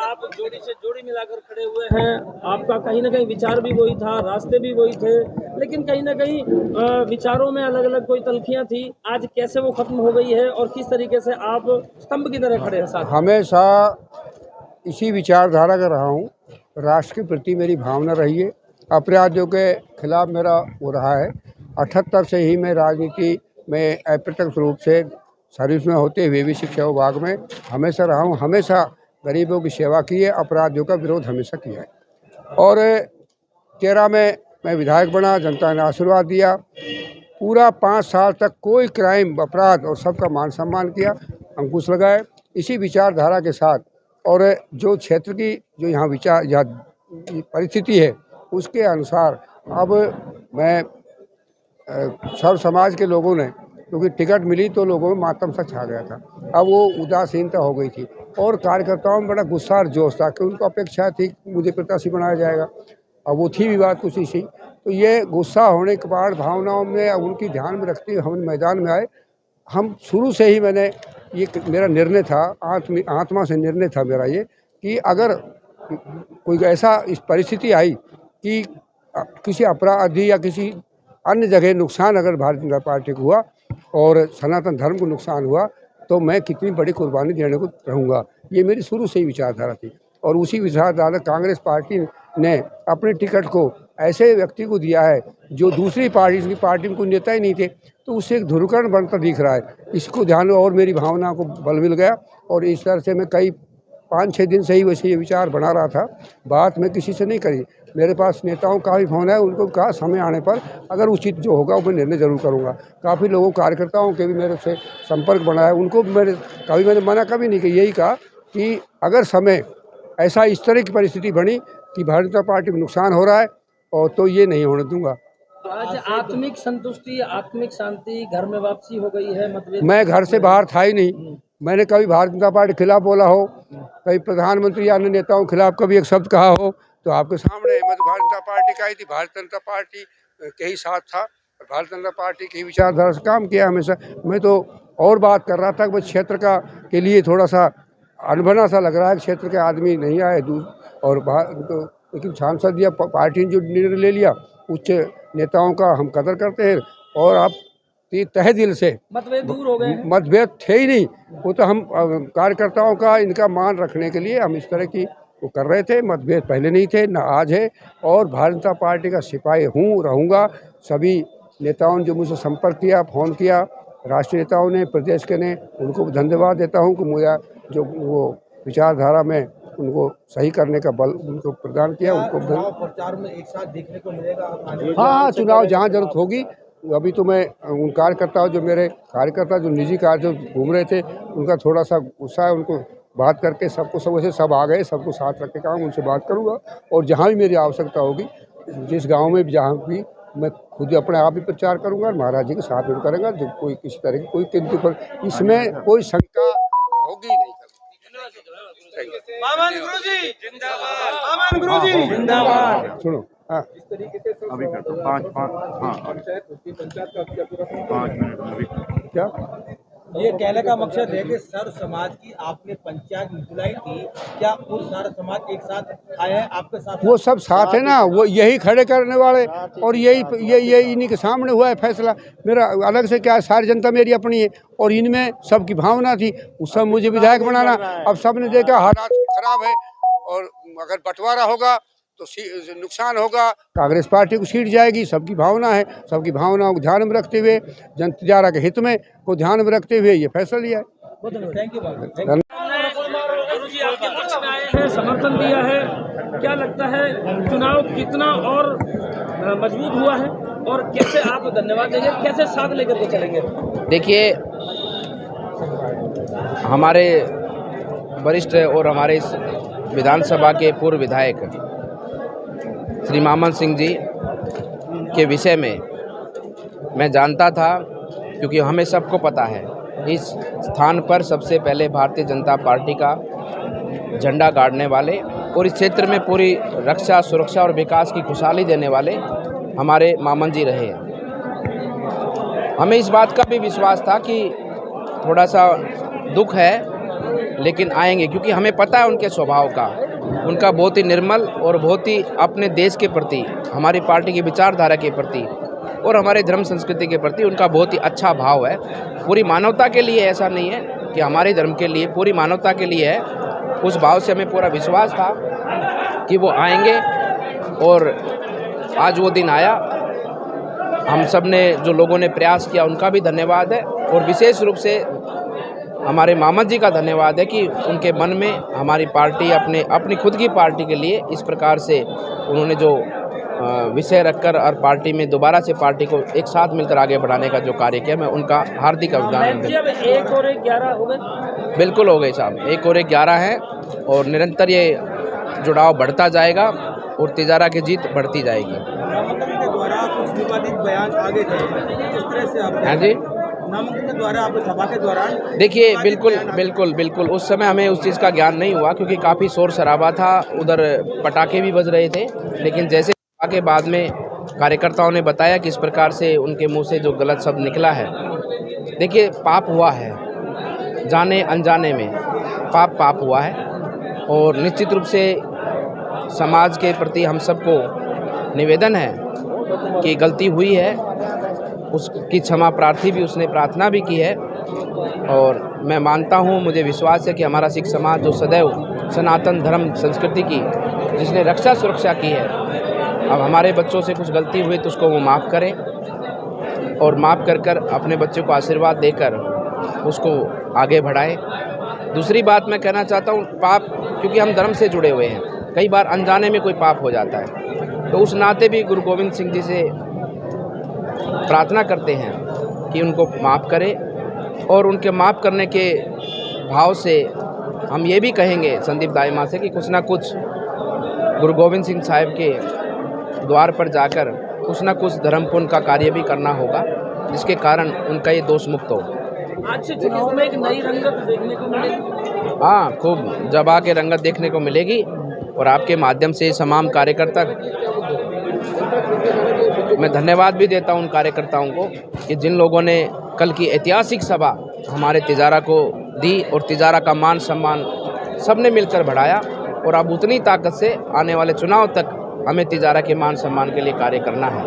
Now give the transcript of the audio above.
आप जोड़ी से जोड़ी मिलाकर खड़े हुए हैं। आपका कहीं ना कहीं विचार भी वही था, रास्ते भी वही थे, लेकिन कहीं ना कहीं विचारों में अलग अलग कोई तल्खियां थी। आज कैसे वो खत्म हो गई है और किस तरीके से आप स्तंभ की तरह खड़े हैं साथ? हमेशा इसी विचारधारा का रहा हूँ। राष्ट्र के प्रति मेरी भावना रही है। अपराधियों के खिलाफ मेरा वो रहा है। 78 से ही मैं राजनीति में अप्रत्यक्ष रूप से सर्विस में होते हुए भी शिक्षा विभाग में हमेशा रहा हूँ। हमेशा गरीबों की सेवा की है, अपराधियों का विरोध हमेशा किया है। और 13 में मैं विधायक बना, जनता ने आशीर्वाद दिया। पूरा 5 साल तक कोई क्राइम अपराध और सबका मान सम्मान किया, अंकुश लगाए इसी विचारधारा के साथ। और जो क्षेत्र की जो यहाँ विचार या परिस्थिति है उसके अनुसार अब मैं सर्व समाज के लोगों ने, क्योंकि टिकट मिली तो लोगों में मातम सा छा गया था। अब वो उदासीनता हो गई थी और कार्यकर्ताओं में बड़ा गुस्सा और जोश था कि उनको अपेक्षा थी मुझे प्रत्याशी बनाया जाएगा। अब वो थी भी बात कुछ सी। तो ये गुस्सा होने के बाद भावनाओं में उनकी ध्यान में रखते हुए हम मैदान में आए। हम शुरू से ही मैंने ये मेरा निर्णय था, आत्मा से निर्णय था मेरा ये, कि अगर कोई ऐसा इस परिस्थिति आई कि किसी अपराधी या किसी अन्य जगह नुकसान अगर भारतीय जनता पार्टी को हुआ और सनातन धर्म को नुकसान हुआ तो मैं कितनी बड़ी कुर्बानी देने को रहूँगा। ये मेरी शुरू से ही विचारधारा थी। और उसी विचारधारा कांग्रेस पार्टी ने अपने टिकट को ऐसे व्यक्ति को दिया है जो दूसरी पार्टी में कोई नेता ही नहीं थे, तो उससे एक ध्रुवीकरण बनता दिख रहा है। इसको ध्यान में और मेरी भावना को बल मिल गया और इस तरह से मैं कई 5-6 दिन से ही वैसे ये विचार बना रहा था। बात मैं किसी से नहीं करी। मेरे पास नेताओं का भी फोन है, उनको कहा समय आने पर अगर उचित जो होगा वो मैं निर्णय जरूर करूँगा। काफ़ी लोगों कार्यकर्ताओं के भी मेरे से संपर्क बनाया, उनको भी मैंने मना कभी नहीं किया। यही कहा कि अगर समय ऐसा इस तरह की परिस्थिति बनी कि भारतीय जनता पार्टी को नुकसान हो रहा है और तो ये नहीं होने दूंगा। आज आत्मिक संतुष्टि, आत्मिक शांति, घर में वापसी हो गई है। मतभेद मैं घर से बाहर था ही नहीं। मैंने कभी भारतीय जनता पार्टी के खिलाफ बोला हो, कभी प्रधानमंत्री या अन्य नेताओं के खिलाफ कभी एक शब्द कहा हो तो आपके सामने मैं तो भारतीय जनता पार्टी का ही थी, भारतीय जनता पार्टी के ही साथ था और भारतीय जनता पार्टी की विचारधारा से काम किया हमेशा। मैं तो और बात कर रहा था कि क्षेत्र का के लिए थोड़ा सा अनबना सा लग रहा है, क्षेत्र के आदमी नहीं आए और तो लेकिन सांसद या पार्टी ने जो निर्णय ले लिया उच्च नेताओं का हम कदर करते हैं। और आप तहे दिल से मतभेद दूर हो गए। मतभेद थे ही नहीं, वो तो हम कार्यकर्ताओं का इनका मान रखने के लिए हम इस तरह की वो कर रहे थे। मतभेद पहले नहीं थे, ना आज है। और भारतीय जनता पार्टी का सिपाही हूँ, रहूँगा। सभी नेताओं ने जो मुझसे संपर्क किया, फ़ोन किया, राष्ट्रीय नेताओं ने, प्रदेश के ने, उनको धन्यवाद देता हूँ कि मुझे जो वो विचारधारा में उनको सही करने का बल उनको प्रदान किया। उनको प्रचार में एक साथ देखने को मिलेगा। हाँ, चुनाव जहाँ जरूरत होगी। अभी तो मैं उन कार्यकर्ताओं जो मेरे कार्यकर्ता जो निजी कार्य जो घूम रहे थे उनका थोड़ा सा गुस्सा है, उनको बात करके सबको सब आ गए, सबको साथ रख के काम उनसे बात करूँगा। और जहाँ भी मेरी आवश्यकता होगी, जिस गांव में भी जहाँ भी मैं खुद अपने आप ही प्रचार करूँगा, महाराज जी के साथ में करेंगे। जो कोई किसी तरह की कोई किंतु पर इसमें कोई शंका होगी नहीं। सुनो, हाँ, इस तरीके से अभी करता हूँ 5 मिनट क्या ये कहने का मकसद है कि सर्व समाज की आपने पंचायत बुलाई थी, क्या वो सारा समाज एक साथ आया है आपके साथ? वो सब साथ है ना, वो यही खड़े करने वाले और यही इन्हीं के सामने हुआ है फैसला। मेरा अलग से क्या है, सारी जनता मेरी अपनी है और इनमें सबकी भावना थी, उस सब मुझे विधायक बनाना। अब सबने देखा हालात खराब है और अगर बंटवारा होगा तो नुकसान होगा, कांग्रेस पार्टी को सीट जाएगी। सबकी भावना है, सबकी भावनाओं को ध्यान में रखते हुए, जनता के हित में को ध्यान में रखते हुए ये फैसला लिया है। Thank you. गुरुजी आपके पक्ष में आए हैं, समर्थन दिया है, क्या लगता है चुनाव कितना और मजबूत हुआ है और कैसे आप धन्यवाद देंगे, कैसे साथ लेकर के चलेंगे? देखिए, हमारे वरिष्ठ और हमारे इस विधानसभा के पूर्व विधायक श्री मामन सिंह जी के विषय में मैं जानता था, क्योंकि हमें सबको पता है इस स्थान पर सबसे पहले भारतीय जनता पार्टी का झंडा गाड़ने वाले और इस क्षेत्र में पूरी रक्षा, सुरक्षा और विकास की खुशहाली देने वाले हमारे मामन जी रहे हैं। हमें इस बात का भी विश्वास था कि थोड़ा सा दुख है लेकिन आएंगे, क्योंकि हमें पता है उनके स्वभाव का, उनका बहुत ही निर्मल और बहुत ही अपने देश के प्रति, हमारी पार्टी की विचारधारा के प्रति और हमारे धर्म संस्कृति के प्रति उनका बहुत ही अच्छा भाव है। पूरी मानवता के लिए, ऐसा नहीं है कि हमारे धर्म के लिए, पूरी मानवता के लिए है। उस भाव से हमें पूरा विश्वास था कि वो आएंगे और आज वो दिन आया। हम सब ने, जो लोगों ने प्रयास किया, उनका भी धन्यवाद है और विशेष रूप से हमारे मामद जी का धन्यवाद है कि उनके मन में हमारी पार्टी, अपनी खुद की पार्टी के लिए इस प्रकार से उन्होंने जो विषय रखकर और पार्टी में दोबारा से पार्टी को एक साथ मिलकर आगे बढ़ाने का जो कार्य किया, मैं उनका हार्दिक अभिनंदन जी, अब 1 और 1 11 हो गए। बिल्कुल हो गए साहब, 1 और 1 11 है और निरंतर ये जुड़ाव बढ़ता जाएगा और तिजारा की जीत बढ़ती जाएगी। नामांकन के द्वारा कुछ विवादित बयान आगे थे, किस तरह से आप? हाँ जी, नामांकन के द्वारा आपको सभा के दौरान देखिए, बिल्कुल उस समय हमें उस चीज़ का ज्ञान नहीं हुआ, क्योंकि काफ़ी शोर शराबा था, उधर पटाखे भी बज रहे थे। लेकिन जैसे के बाद में कार्यकर्ताओं ने बताया कि इस प्रकार से उनके मुंह से जो गलत शब्द निकला है, देखिए पाप हुआ है, जाने अनजाने में पाप हुआ है और निश्चित रूप से समाज के प्रति हम सबको निवेदन है कि गलती हुई है, उसकी क्षमा प्रार्थी भी, उसने प्रार्थना भी की है। और मैं मानता हूँ, मुझे विश्वास है कि हमारा सिख समाज जो सदैव सनातन धर्म संस्कृति की जिसने रक्षा सुरक्षा की है, अब हमारे बच्चों से कुछ गलती हुई तो उसको वो माफ़ करें और माफ़ कर अपने बच्चों को आशीर्वाद देकर उसको आगे बढ़ाएं। दूसरी बात मैं कहना चाहता हूँ, पाप, क्योंकि हम धर्म से जुड़े हुए हैं, कई बार अनजाने में कोई पाप हो जाता है, तो उस नाते भी गुरु गोविंद सिंह जी से प्रार्थना करते हैं कि उनको माफ़ करें और उनके माफ़ करने के भाव से हम ये भी कहेंगे संदीप दाईमा से कि कुछ ना कुछ गुरु गोविंद सिंह साहिब के द्वार पर जाकर कुछ ना कुछ धर्म पुण्य का कार्य भी करना होगा, जिसके कारण उनका ये दोष मुक्त हो। आज से चुनाव में एक नई रंगत देखने को मिलेगी। हाँ, खूब जबा के रंगत देखने को मिलेगी और आपके माध्यम से तमाम कार्यकर्ता, मैं धन्यवाद भी देता हूं उन कार्यकर्ताओं को कि जिन लोगों ने कल की ऐतिहासिक सभा हमारे तिजारा को दी और तिजारा का मान सम्मान सबने मिलकर बढ़ाया और अब उतनी ताकत से आने वाले चुनाव तक हमें तिजारा के मान सम्मान के लिए कार्य करना है।